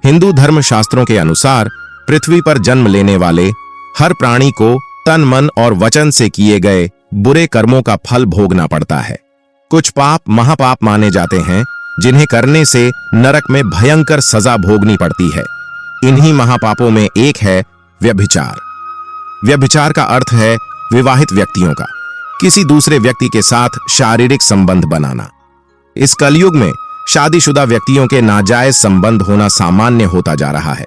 हिंदू धर्म शास्त्रों के अनुसार पृथ्वी पर जन्म लेने वाले हर प्राणी को तन, मन और वचन से किए गए बुरे कर्मों का फल भोगना पड़ता है। कुछ पाप महापाप माने जाते हैं, जिन्हें करने से नरक में भयंकर सजा भोगनी पड़ती है। इन्हीं महापापों में एक है व्यभिचार। व्यभिचार का अर्थ है विवाहित व्यक्तियों का किसी दूसरे व्यक्ति के साथ शारीरिक संबंध बनाना। इस कलयुग में शादीशुदा व्यक्तियों के नाजायज संबंध होना सामान्य होता जा रहा है।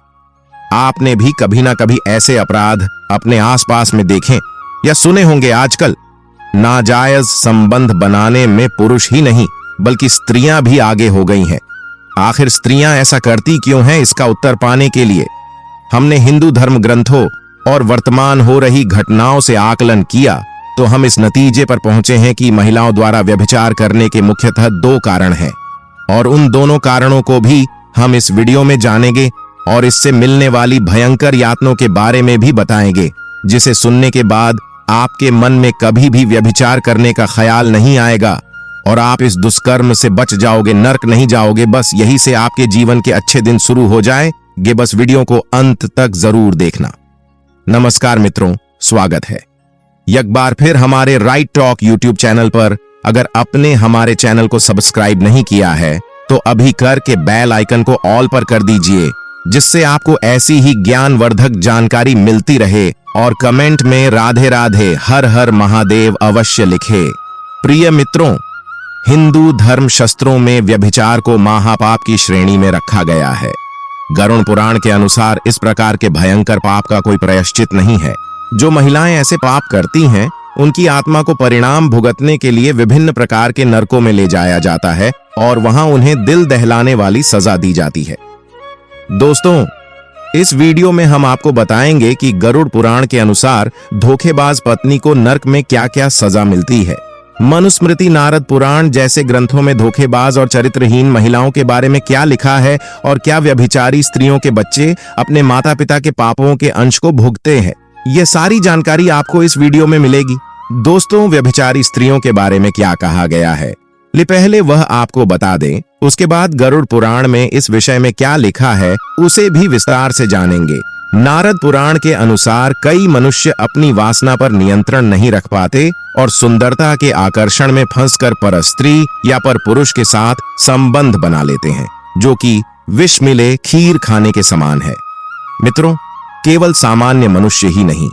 आपने भी कभी ना कभी ऐसे अपराध अपने आसपास में देखे या सुने होंगे। आजकल नाजायज संबंध बनाने में पुरुष ही नहीं बल्कि स्त्रियां भी आगे हो गई हैं। आखिर स्त्रियां ऐसा करती क्यों हैं, इसका उत्तर पाने के लिए हमने हिंदू धर्म ग्रंथों और वर्तमान हो रही घटनाओं से आकलन किया तो हम इस नतीजे पर पहुंचे हैं कि महिलाओं द्वारा व्यभिचार करने के मुख्यतः 2 कारण हैं और उन दोनों कारणों को भी हम इस वीडियो में जानेंगे और इससे मिलने वाली भयंकर यातनाओं के बारे में भी बताएंगे, जिसे सुनने के बाद आपके मन में कभी भी व्यभिचार करने का ख्याल नहीं आएगा और आप इस दुष्कर्म से बच जाओगे, नर्क नहीं जाओगे। बस यही से आपके जीवन के अच्छे दिन शुरू हो जाएंगे। बस वीडियो को अंत तक जरूर देखना। नमस्कार मित्रों, स्वागत है एक बार फिर हमारे राइट टॉक यूट्यूब चैनल पर। अगर आपने हमारे चैनल को सब्सक्राइब नहीं किया है तो अभी करके बेल आइकन को ऑल पर कर दीजिए, जिससे आपको ऐसी ही ज्ञानवर्धक जानकारी मिलती रहे। और कमेंट में राधे राधे हर हर महादेव अवश्य लिखे। प्रिय मित्रों, हिंदू धर्म शास्त्रों में व्यभिचार को महापाप की श्रेणी में रखा गया है। गरुड़ पुराण के अनुसार इस प्रकार के भयंकर पाप का कोई प्रायश्चित नहीं है। जो महिलाएं ऐसे पाप करती हैं उनकी आत्मा को परिणाम भुगतने के लिए विभिन्न प्रकार के नरकों में ले जाया जाता है और वहां उन्हें दिल दहलाने वाली सजा दी जाती है। दोस्तों, इस वीडियो में हम आपको बताएंगे कि गरुड़ पुराण के अनुसार धोखेबाज पत्नी को नरक में क्या-क्या सजा मिलती है। मनुस्मृति, नारद पुराण जैसे ग्रंथों में धोखेबाज और चरित्रहीन महिलाओं के बारे में क्या लिखा है और क्या व्यभिचारी स्त्रियों के बच्चे अपने माता पिता के पापों के अंश को भुगतते हैं, यह सारी जानकारी आपको इस वीडियो में मिलेगी। दोस्तों, व्यभिचारी स्त्रियों के बारे में क्या कहा गया है, पहले वह आपको बता दें। उसके बाद गरुड़ पुराण में इस विषय में क्या लिखा है उसे भी विस्तार से जानेंगे। नारद पुराण के अनुसार कई मनुष्य अपनी वासना पर नियंत्रण नहीं रख पाते और सुंदरता के आकर्षण में फंसकर पर स्त्री या पर पुरुष के साथ संबंध बना लेते हैं, जो कि विष मिले खीर खाने के समान है। मित्रों, केवल सामान्य मनुष्य ही नहीं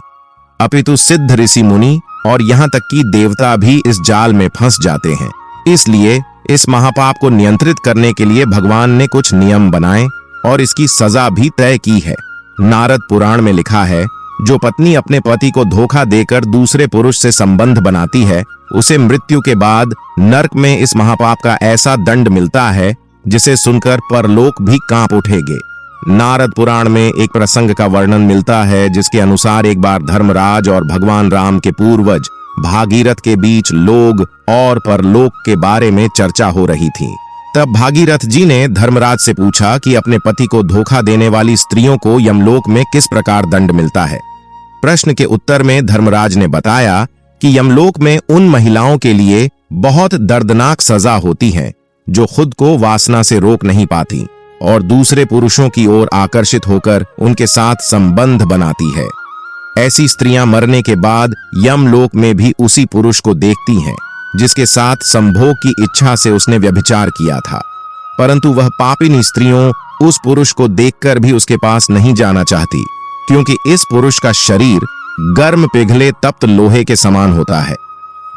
अपितु सिद्ध ऋषि मुनि और यहाँ तक कि देवता भी इस जाल में फंस जाते हैं। इसलिए इस महापाप को नियंत्रित करने के लिए भगवान ने कुछ नियम बनाए और इसकी सजा भी तय की है। नारद पुराण में लिखा है, जो पत्नी अपने पति को धोखा देकर दूसरे पुरुष से संबंध बनाती है उसे मृत्यु के बाद नरक में इस महापाप का ऐसा दंड मिलता है जिसे सुनकर परलोक भी कांप उठेंगे। नारद पुराण में एक प्रसंग का वर्णन मिलता है जिसके अनुसार एक बार धर्मराज और भगवान राम के पूर्वज भागीरथ के बीच लोग और परलोक के बारे में चर्चा हो रही थी। तब भागीरथ जी ने धर्मराज से पूछा कि अपने पति को धोखा देने वाली स्त्रियों को यमलोक में किस प्रकार दंड मिलता है। प्रश्न के उत्तर में धर्मराज ने बताया कि यमलोक में उन महिलाओं के लिए बहुत दर्दनाक सजा होती है जो खुद को वासना से रोक नहीं पाती और दूसरे पुरुषों की ओर आकर्षित होकर उनके साथ संबंध बनाती है। ऐसी स्त्रियां मरने के बाद यमलोक में भी उसी पुरुष को देखती हैं जिसके साथ संभोग की इच्छा से उसने व्यभिचार किया था, परंतु वह पापिनी स्त्रियों उस पुरुष को देखकर भी उसके पास नहीं जाना चाहती, क्योंकि इस पुरुष का शरीर गर्म पिघले तप्त लोहे के समान होता है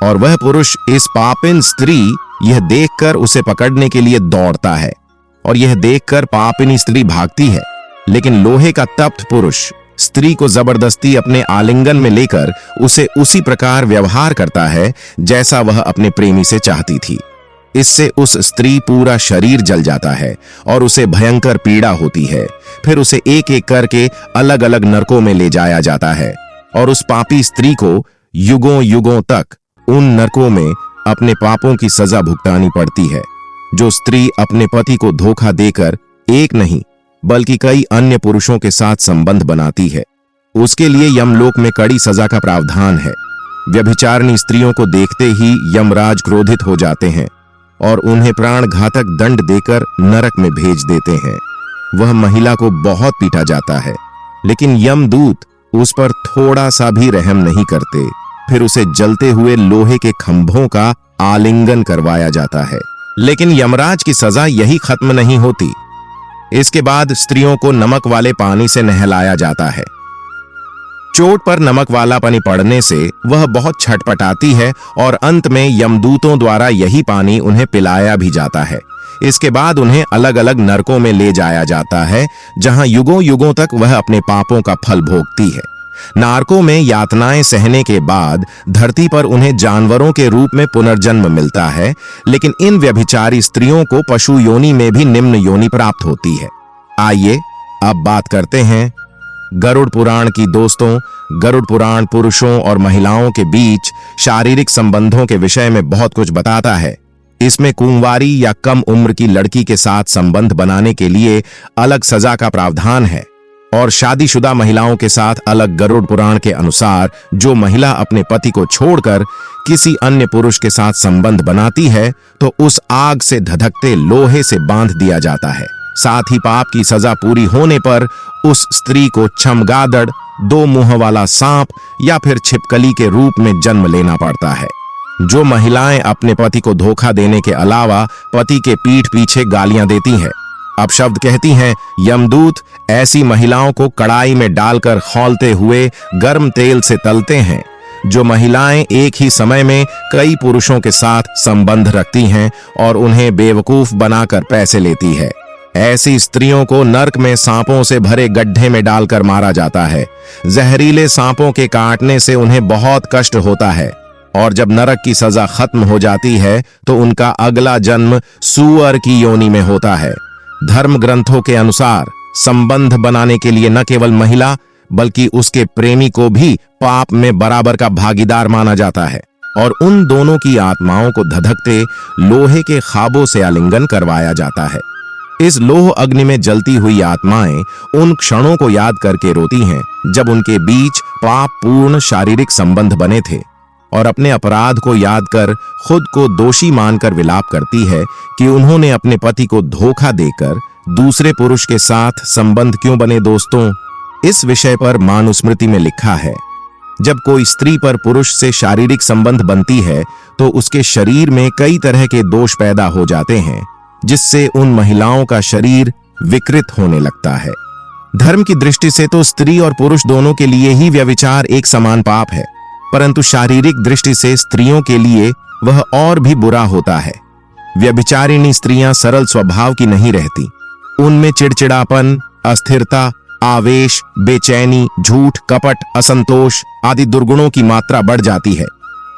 और वह पुरुष इस पापिन स्त्री यह देखकर उसे पकड़ने के लिए दौड़ता है और यह देखकर पापिनी स्त्री भागती है, लेकिन लोहे का तप्त पुरुष स्त्री को जबरदस्ती अपने आलिंगन में लेकर उसे उसी प्रकार व्यवहार करता है जैसा वह अपने प्रेमी से चाहती थी। इससे उस स्त्री पूरा शरीर जल जाता है और उसे भयंकर पीड़ा होती है। फिर उसे एक एक करके अलग अलग नरकों में ले जाया जाता है और उस पापी स्त्री को युगों युगों तक उन नरकों में अपने पापों की सजा भुगतानी पड़ती है। जो स्त्री अपने पति को धोखा देकर एक नहीं बल्कि कई अन्य पुरुषों के साथ संबंध बनाती है, उसके लिए यमलोक में कड़ी सजा का प्रावधान है। व्यभिचारिणी स्त्रियों को देखते ही यमराज क्रोधित हो जाते हैं और उन्हें प्राण घातक दंड देकर नरक में भेज देते हैं। वह महिला को बहुत पीटा जाता है, लेकिन यमदूत उस पर थोड़ा सा भी रहम नहीं करते। फिर उसे जलते हुए लोहे के खंभों का आलिंगन करवाया जाता है। लेकिन यमराज की सजा यही खत्म नहीं होती। इसके बाद स्त्रियों को नमक वाले पानी से नहलाया जाता है। चोट पर नमक वाला पानी पड़ने से वह बहुत छटपटाती है और अंत में यमदूतों द्वारा यही पानी उन्हें पिलाया भी जाता है। इसके बाद उन्हें अलग अलग नरकों में ले जाया जाता है, जहां युगों युगों तक वह अपने पापों का फल भोगती है। नारकों में यातनाएं सहने के बाद धरती पर उन्हें जानवरों के रूप में पुनर्जन्म मिलता है, लेकिन इन व्यभिचारी स्त्रियों को पशु योनि में भी निम्न योनि प्राप्त होती है। आइए अब बात करते हैं गरुड़ पुराण की। दोस्तों, गरुड़ पुराण पुरुषों और महिलाओं के बीच शारीरिक संबंधों के विषय में बहुत कुछ बताता है। इसमें कुंवारी या कम उम्र की लड़की के साथ संबंध बनाने के लिए अलग सजा का प्रावधान है और शादीशुदा महिलाओं के साथ अलग। गरुड़ पुराण के अनुसार जो महिला अपने पति को छोड़कर किसी अन्य पुरुष के साथ संबंध बनाती है तो उस आग से धधकते लोहे से बांध दिया जाता है। साथ ही पाप की सजा पूरी होने पर उस स्त्री को चमगादड़, दो मुंह वाला सांप या फिर छिपकली के रूप में जन्म लेना पड़ता है। जो महिलाएं अपने पति को धोखा देने के अलावा पति के पीठ पीछे गालियां देती हैं, अब शब्द कहती हैं, यमदूत ऐसी महिलाओं को कड़ाई में डालकर खौलते हुए गर्म तेल से तलते हैं। जो महिलाएं एक ही समय में कई पुरुषों के साथ संबंध रखती हैं और उन्हें बेवकूफ बनाकर पैसे लेती है, ऐसी स्त्रियों को नरक में सांपों से भरे गड्ढे में डालकर मारा जाता है। जहरीले सांपों के काटने से उन्हें बहुत कष्ट होता है और जब नरक की सजा खत्म हो जाती है तो उनका अगला जन्म सूअर की योनि में होता है। धर्म ग्रंथों के अनुसार संबंध बनाने के लिए न केवल महिला बल्कि उसके प्रेमी को भी पाप में बराबर का भागीदार माना जाता है और उन दोनों की आत्माओं को धधकते लोहे के खाबों से आलिंगन करवाया जाता है। इस लोह अग्नि में जलती हुई आत्माएं उन क्षणों को याद करके रोती हैं जब उनके बीच पाप पूर्ण शारीरिक संबंध बने थे और अपने अपराध को याद कर खुद को दोषी मानकर विलाप करती है कि उन्होंने अपने पति को धोखा देकर दूसरे पुरुष के साथ संबंध क्यों बने। दोस्तों, इस विषय पर मनुस्मृति में लिखा है, जब कोई स्त्री पर पुरुष से शारीरिक संबंध बनती है तो उसके शरीर में कई तरह के दोष पैदा हो जाते हैं, जिससे उन महिलाओं का शरीर विकृत होने लगता है। धर्म की दृष्टि से तो स्त्री और पुरुष दोनों के लिए ही व्यभिचार एक समान पाप है, परंतु शारीरिक दृष्टि से स्त्रियों के लिए वह और भी बुरा होता है। व्यभिचारिणी स्त्रियां सरल स्वभाव की नहीं रहती। उनमें चिड़चिड़ापन, अस्थिरता, आवेश, बेचैनी, झूठ, कपट, असंतोष आदि दुर्गुणों की मात्रा बढ़ जाती है।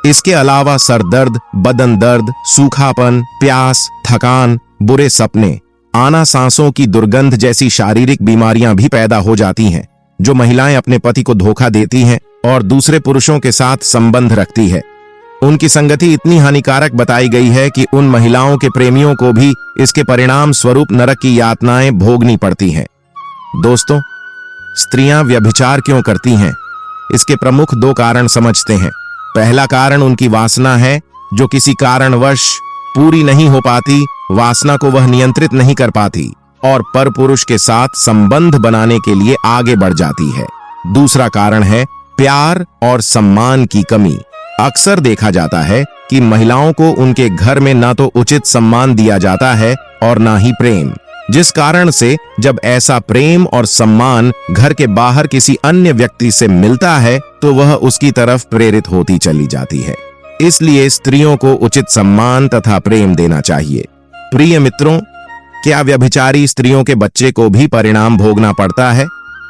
इसके अलावा सरदर्द, बदन दर्द, सूखापन, प्यास, थकान, बुरे सपने, आना सांसों की दुर्गंध जैसी शारीरिक बीमारियां भी पैदा हो जाती हैं। जो महिलाएं अपने पति को धोखा देती हैं और दूसरे पुरुषों के साथ संबंध रखती है, उनकी संगति इतनी हानिकारक बताई गई है कि उन महिलाओं के प्रेमियों को भी इसके परिणाम स्वरूप नरक की यातनाएं भोगनी पड़ती हैं। दोस्तों, स्त्रियां व्यभिचार क्यों करती हैं? इसके प्रमुख दो कारण समझते हैं। पहला कारण उनकी वासना है, जो किसी कारणवश पूरी नहीं हो पाती। वासना को वह नियंत्रित नहीं कर पाती और परपुरुष के साथ संबंध बनाने के लिए आगे बढ़ जाती है। दूसरा कारण है प्यार और सम्मान की कमी। अक्सर देखा जाता है कि महिलाओं को उनके घर में ना तो उचित सम्मान दिया जाता है और ना ही प्रेम, जिस कारण से जब ऐसा प्रेम और सम्मान घर के बाहर किसी अन्य व्यक्ति से मिलता है तो वह उसकी तरफ प्रेरित होती चली जाती है। इसलिए स्त्रियों को उचित सम्मान तथा प्रेम देना चाहिए। प्रिय मित्रों, क्या व्यभिचारी स्त्रियों के बच्चे को भी परिणाम भोगना पड़ता है?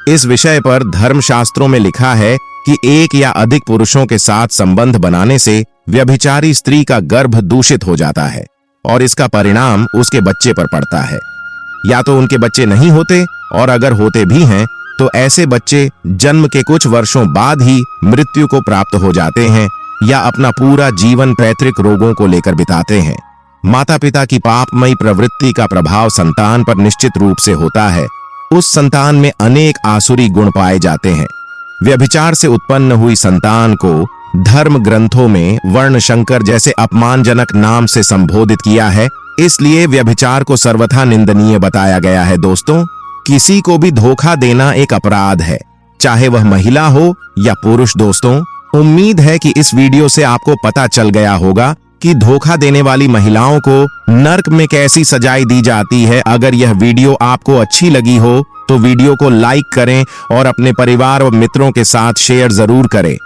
इस विषय पर धर्मशास्त्रों में लिखा है कि एक या अधिक पुरुषों के साथ संबंध बनाने से व्यभिचारी स्त्री का गर्भ दूषित हो जाता है और इसका परिणाम उसके बच्चे पर पड़ता है। या तो उनके बच्चे नहीं होते और अगर होते भी हैं तो ऐसे बच्चे जन्म के कुछ वर्षों बाद ही मृत्यु को प्राप्त हो जाते हैं या अपना पूरा जीवन पैतृक रोगों को लेकर बिताते हैं। माता पिता की पापमयी प्रवृत्ति का प्रभाव संतान पर निश्चित रूप से होता है। उस संतान में अनेक आसुरी गुण पाए जाते हैं। व्यभिचार से उत्पन्न हुई संतान को धर्म ग्रंथों में वर्णशंकर जैसे अपमानजनक नाम से संबोधित किया है। इसलिए व्यभिचार को सर्वथा निंदनीय बताया गया है। दोस्तों, किसी को भी धोखा देना एक अपराध है, चाहे वह महिला हो या पुरुष। दोस्तों, उम्मीद है कि इस वीडियो से आपको पता चल गया होगा कि धोखा देने वाली महिलाओं को नर्क में कैसी सजाएं दी जाती है। अगर यह वीडियो आपको अच्छी लगी हो तो वीडियो को लाइक करें और अपने परिवार और मित्रों के साथ शेयर जरूर करें।